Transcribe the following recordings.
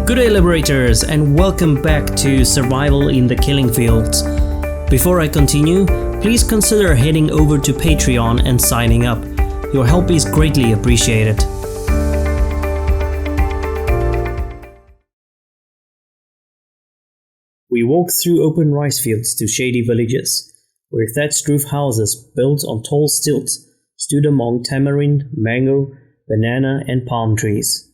Good day, Liberators, and welcome back to Survival in the Killing Fields. Before I continue, please consider heading over to Patreon and signing up. Your help is greatly appreciated. We walked through open rice fields to shady villages, where thatched roof houses built on tall stilts stood among tamarind, mango, banana, and palm trees.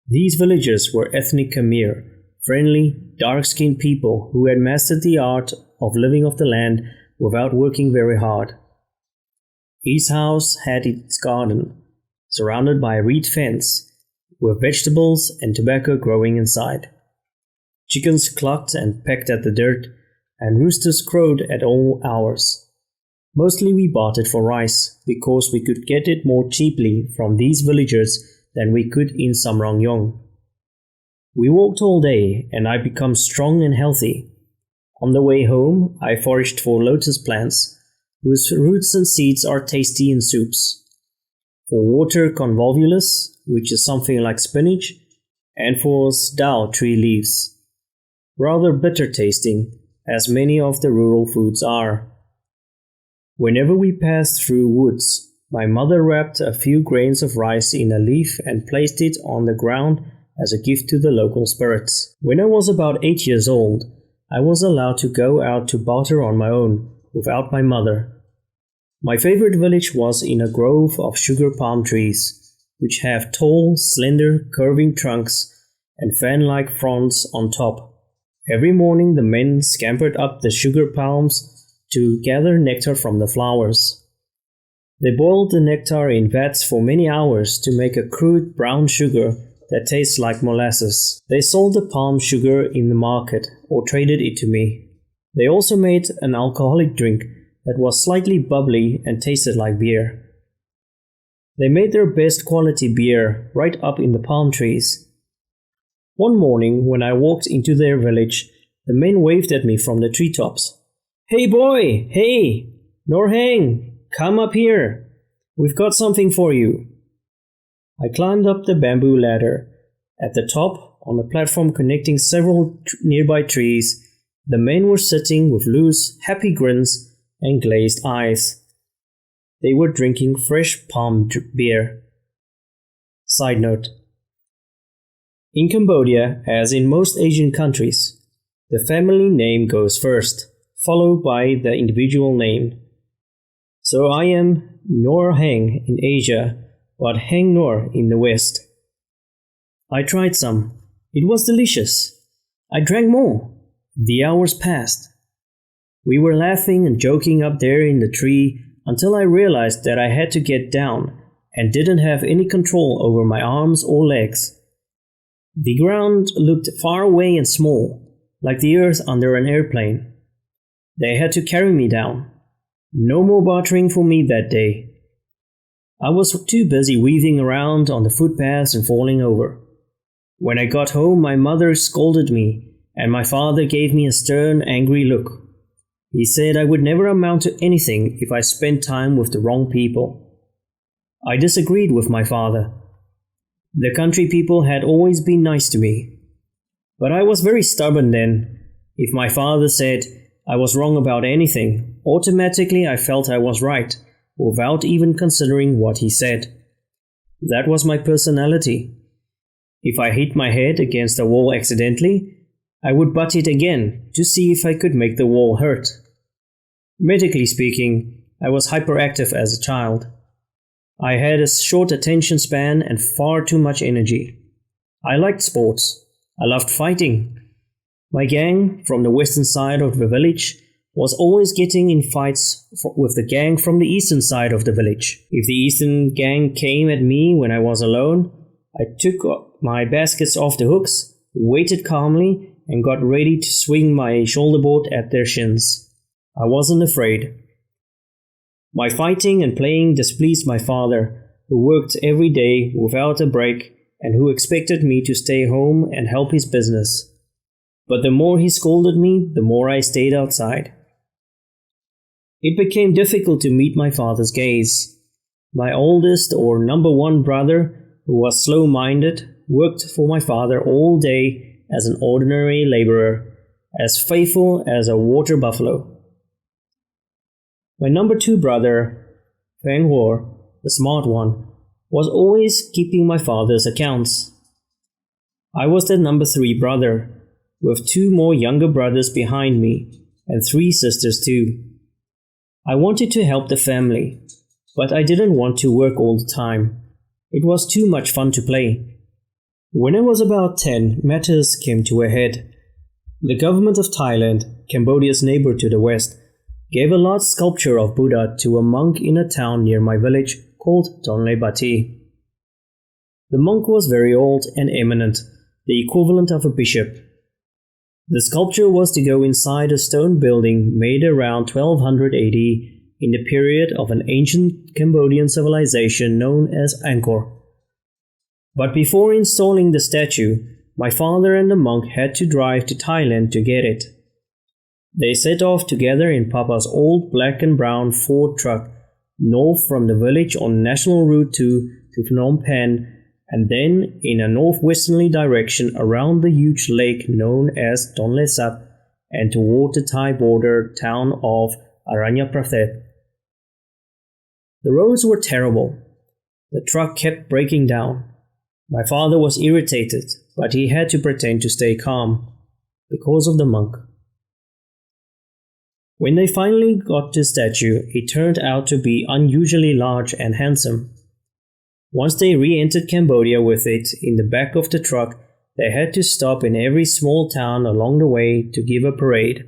These villagers were ethnic Khmer, friendly, dark-skinned people who had mastered the art of living off the land without working very hard. Each house had its garden, surrounded by a reed fence, with vegetables and tobacco growing inside. Chickens clucked and pecked at the dirt, and roosters crowed at all hours. Mostly we bartered for rice, because we could get it more cheaply from these villagers than we could in Samrangyong. We walked all day, and I became strong and healthy. On the way home, I foraged for lotus plants, whose roots and seeds are tasty in soups, for water convolvulus, which is something like spinach, and for sdao tree leaves, rather bitter tasting, as many of the rural foods are. Whenever we passed through woods, my mother wrapped a few grains of rice in a leaf and placed it on the ground as a gift to the local spirits. When I was about 8 years old, I was allowed to go out to barter on my own, without my mother. My favorite village was in a grove of sugar palm trees, which have tall, slender, curving trunks and fan-like fronds on top. Every morning the men scampered up the sugar palms to gather nectar from the flowers. They boiled the nectar in vats for many hours to make a crude brown sugar that tastes like molasses. They sold the palm sugar in the market or traded it to me. They also made an alcoholic drink that was slightly bubbly and tasted like beer. They made their best quality beer right up in the palm trees. One morning when I walked into their village, the men waved at me from the treetops. "Hey boy! Hey! Norhang! Come up here! We've got something for you!" I climbed up the bamboo ladder. At the top, on a platform connecting several nearby trees, the men were sitting with loose, happy grins and glazed eyes. They were drinking fresh palm beer. Side note: in Cambodia, as in most Asian countries, the family name goes first, followed by the individual name. So I am Nor Heng in Asia, but Heng Nor in the West. I tried some. It was delicious. I drank more. The hours passed. We were laughing and joking up there in the tree until I realized that I had to get down and didn't have any control over my arms or legs. The ground looked far away and small, like the earth under an airplane. They had to carry me down. No more bartering for me that day. I was too busy weaving around on the footpaths and falling over. When I got home, my mother scolded me, and my father gave me a stern, angry look. He said I would never amount to anything if I spent time with the wrong people. I disagreed with my father. The country people had always been nice to me. But I was very stubborn then. If my father said I was wrong about anything, automatically I felt I was right, without even considering what he said. That was my personality. If I hit my head against a wall accidentally, I would butt it again to see if I could make the wall hurt. Medically speaking, I was hyperactive as a child. I had a short attention span and far too much energy. I liked sports. I loved fighting. My gang from the western side of the village was always getting in fights with the gang from the eastern side of the village. If the eastern gang came at me when I was alone, I took my baskets off the hooks, waited calmly, and got ready to swing my shoulderboard at their shins. I wasn't afraid. My fighting and playing displeased my father, who worked every day without a break and who expected me to stay home and help his business. But the more he scolded me, the more I stayed outside. It became difficult to meet my father's gaze. My oldest or number one brother who was slow-minded, worked for my father all day as an ordinary laborer, as faithful as a water buffalo. My number 2 brother, Feng Huo, the smart one, was always keeping my father's accounts. I was the number 3 brother, with 2 more younger brothers behind me, and 3 sisters too. I wanted to help the family, but I didn't want to work all the time. It was too much fun to play. When I was about 10, matters came to a head. The government of Thailand, Cambodia's neighbor to the west, gave a large sculpture of Buddha to a monk in a town near my village called Tonle Bati. The monk was very old and eminent, the equivalent of a bishop. The sculpture was to go inside a stone building made around 1200 AD in the period of an ancient Cambodian civilization known as Angkor. But before installing the statue, my father and the monk had to drive to Thailand to get it. They set off together in Papa's old black and brown Ford truck north from the village on National Route 2 to Phnom Penh, and then in a northwesterly direction around the huge lake known as Tonle Sap and toward the Thai border town of Aranyaprathet. The roads were terrible. The truck kept breaking down. My father was irritated, but he had to pretend to stay calm because of the monk. When they finally got the statue, it turned out to be unusually large and handsome. Once they re-entered Cambodia with it in the back of the truck, they had to stop in every small town along the way to give a parade.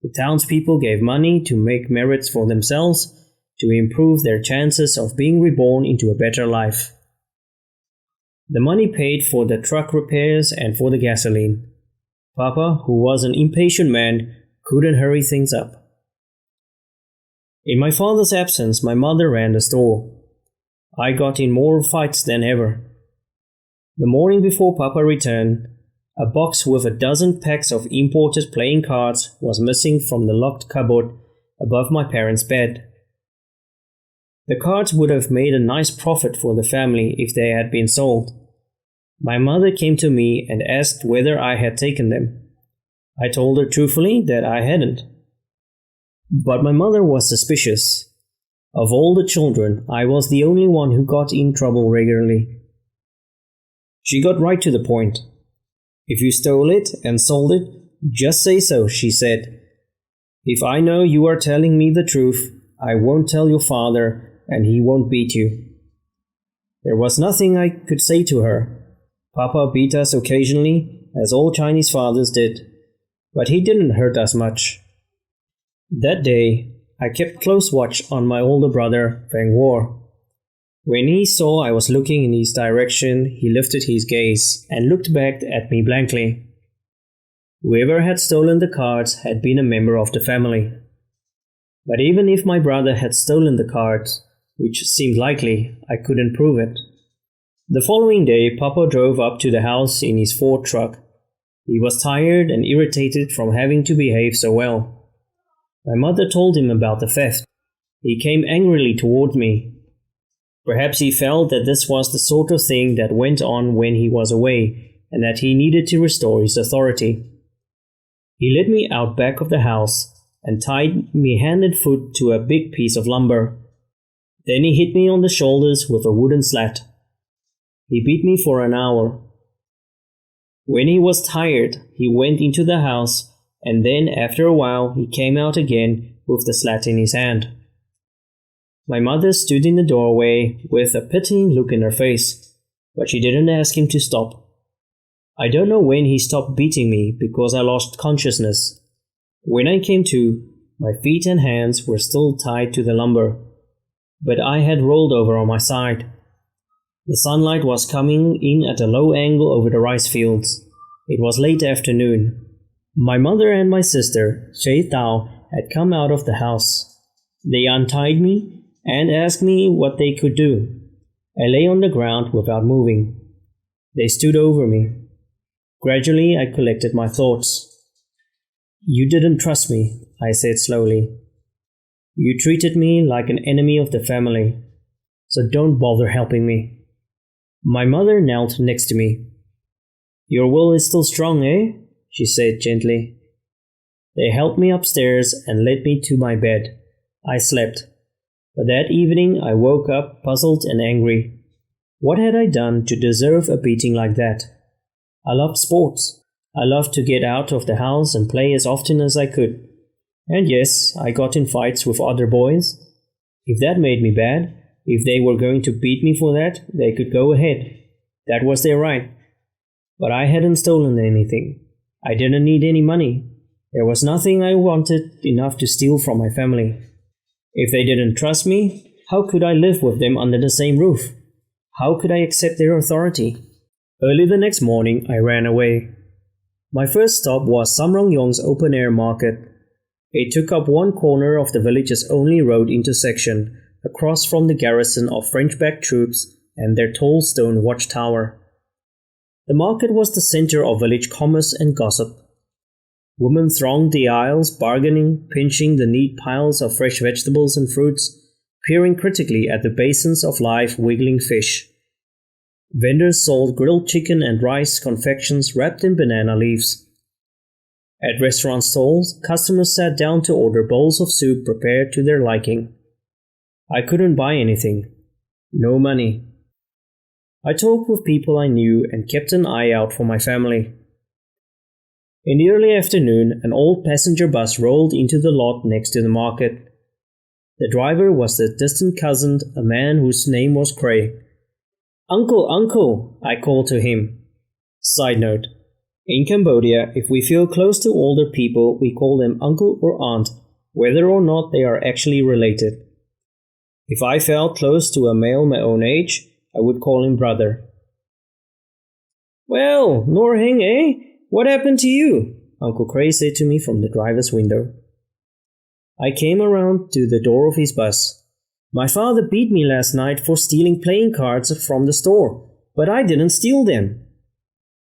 The townspeople gave money to make merits for themselves, to improve their chances of being reborn into a better life. The money paid for the truck repairs and for the gasoline. Papa, who was an impatient man, couldn't hurry things up. In my father's absence, my mother ran the store. I got in more fights than ever. The morning before Papa returned, a box with a dozen packs of imported playing cards was missing from the locked cupboard above my parents' bed. The cards would have made a nice profit for the family if they had been sold. My mother came to me and asked whether I had taken them. I told her truthfully that I hadn't. But my mother was suspicious. Of all the children, I was the only one who got in trouble regularly. She got right to the point. If you stole it and sold it, just say so, she said. If I know you are telling me the truth, I won't tell your father and he won't beat you. There was nothing I could say to her. Papa beat us occasionally, as all Chinese fathers did, but he didn't hurt us much. That day, I kept close watch on my older brother, Feng Huo. When he saw I was looking in his direction, he lifted his gaze and looked back at me blankly. Whoever had stolen the cards had been a member of the family. But even if my brother had stolen the cards, which seemed likely, I couldn't prove it. The following day, Papa drove up to the house in his Ford truck. He was tired and irritated from having to behave so well. My mother told him about the theft. He came angrily toward me. Perhaps he felt that this was the sort of thing that went on when he was away, and that he needed to restore his authority. He led me out back of the house and tied me hand and foot to a big piece of lumber. Then he hit me on the shoulders with a wooden slat. He beat me for an hour. When he was tired, he went into the house, and then after a while he came out again with the slat in his hand. My mother stood in the doorway with a pitying look in her face, but she didn't ask him to stop. I don't know when he stopped beating me because I lost consciousness. When I came to, my feet and hands were still tied to the lumber, but I had rolled over on my side. The sunlight was coming in at a low angle over the rice fields. It was late afternoon. My mother and my sister, Shay Tao, had come out of the house. They untied me and asked me what they could do. I lay on the ground without moving. They stood over me. Gradually, I collected my thoughts. You didn't trust me, I said slowly. You treated me like an enemy of the family, so don't bother helping me. My mother knelt next to me. "Your will is still strong, eh?" she said gently. They helped me upstairs and led me to my bed. I slept. But that evening I woke up puzzled and angry. What had I done to deserve a beating like that? I loved sports. I loved to get out of the house and play as often as I could. And yes, I got in fights with other boys. If that made me bad, if they were going to beat me for that, they could go ahead. That was their right. But I hadn't stolen anything. I didn't need any money. There was nothing I wanted enough to steal from my family. If they didn't trust me, how could I live with them under the same roof? How could I accept their authority? Early the next morning, I ran away. My first stop was Samrongyong's open-air market. It took up one corner of the village's only road intersection, across from the garrison of French-backed troops and their tall stone watchtower. The market was the center of village commerce and gossip. Women thronged the aisles, bargaining, pinching the neat piles of fresh vegetables and fruits, peering critically at the basins of live, wiggling fish. Vendors sold grilled chicken and rice confections wrapped in banana leaves. At restaurant stalls, customers sat down to order bowls of soup prepared to their liking. I couldn't buy anything. No money. I talked with people I knew and kept an eye out for my family. In the early afternoon, an old passenger bus rolled into the lot next to the market. The driver was the distant cousin, a man whose name was Cray. "Uncle, uncle," I called to him. Side note. In Cambodia, if we feel close to older people, we call them uncle or aunt, whether or not they are actually related. If I felt close to a male my own age, I would call him brother. "Well, Norheng, eh? What happened to you?" Uncle Cray said to me from the driver's window. I came around to the door of his bus. "My father beat me last night for stealing playing cards from the store, but I didn't steal them."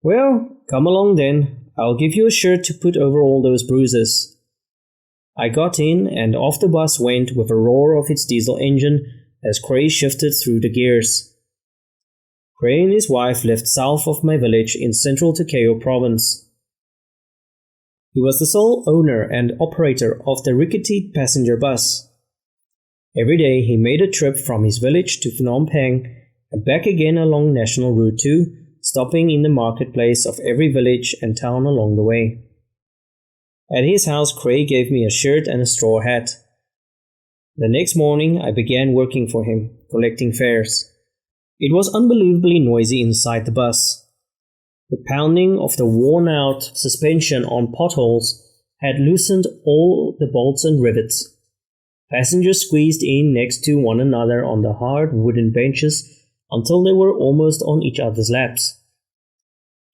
"Well, come along then. I'll give you a shirt to put over all those bruises." I got in and off the bus went with a roar of its diesel engine as Cray shifted through the gears. Cray and his wife lived south of my village in central Takeo province. He was the sole owner and operator of the rickety passenger bus. Every day he made a trip from his village to Phnom Penh and back again along National Route 2, stopping in the marketplace of every village and town along the way. At his house, Cray gave me a shirt and a straw hat. The next morning I began working for him, collecting fares. It was unbelievably noisy inside the bus. The pounding of the worn-out suspension on potholes had loosened all the bolts and rivets. Passengers squeezed in next to one another on the hard wooden benches until they were almost on each other's laps.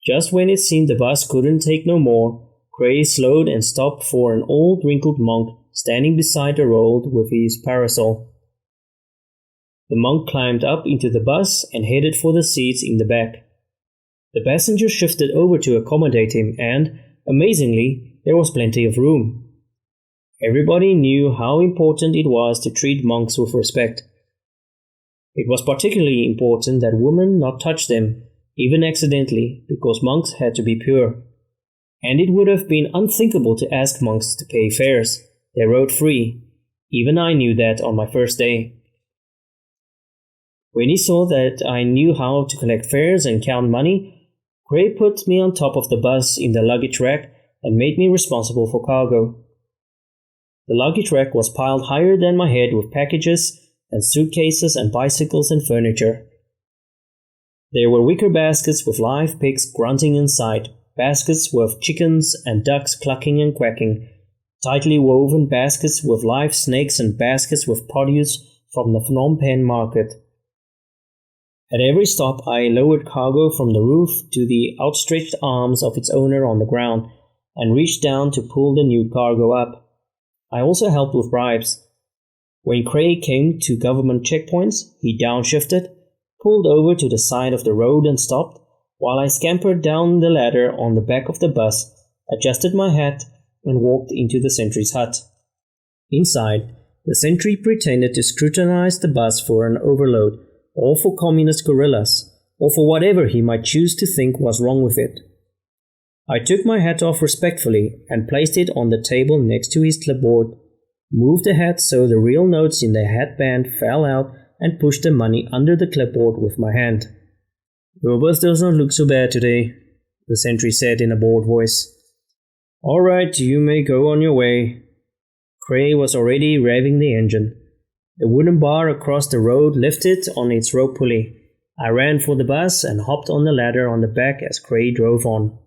Just when it seemed the bus couldn't take no more, Cray slowed and stopped for an old wrinkled monk standing beside the road with his parasol. The monk climbed up into the bus and headed for the seats in the back. The passengers shifted over to accommodate him and, amazingly, there was plenty of room. Everybody knew how important it was to treat monks with respect. It was particularly important that women not touch them, even accidentally, because monks had to be pure. And it would have been unthinkable to ask monks to pay fares. They rode free. Even I knew that on my first day. When he saw that I knew how to collect fares and count money, Cray put me on top of the bus in the luggage rack and made me responsible for cargo. The luggage rack was piled higher than my head with packages and suitcases and bicycles and furniture. There were wicker baskets with live pigs grunting inside, baskets with chickens and ducks clucking and quacking, tightly woven baskets with live snakes and baskets with produce from the Phnom Penh market. At every stop, I lowered cargo from the roof to the outstretched arms of its owner on the ground and reached down to pull the new cargo up. I also helped with bribes. When Cray came to government checkpoints, he downshifted, pulled over to the side of the road and stopped, while I scampered down the ladder on the back of the bus, adjusted my hat, and walked into the sentry's hut. Inside, the sentry pretended to scrutinize the bus for an overload, or for communist guerrillas, or for whatever he might choose to think was wrong with it. I took my hat off respectfully and placed it on the table next to his clipboard, moved the hat so the real notes in the hatband fell out, and pushed the money under the clipboard with my hand. "Your bus does not look so bad today," the sentry said in a bored voice. "All right, you may go on your way." Cray was already revving the engine. The wooden bar across the road lifted on its rope pulley. I ran for the bus and hopped on the ladder on the back as Cray drove on.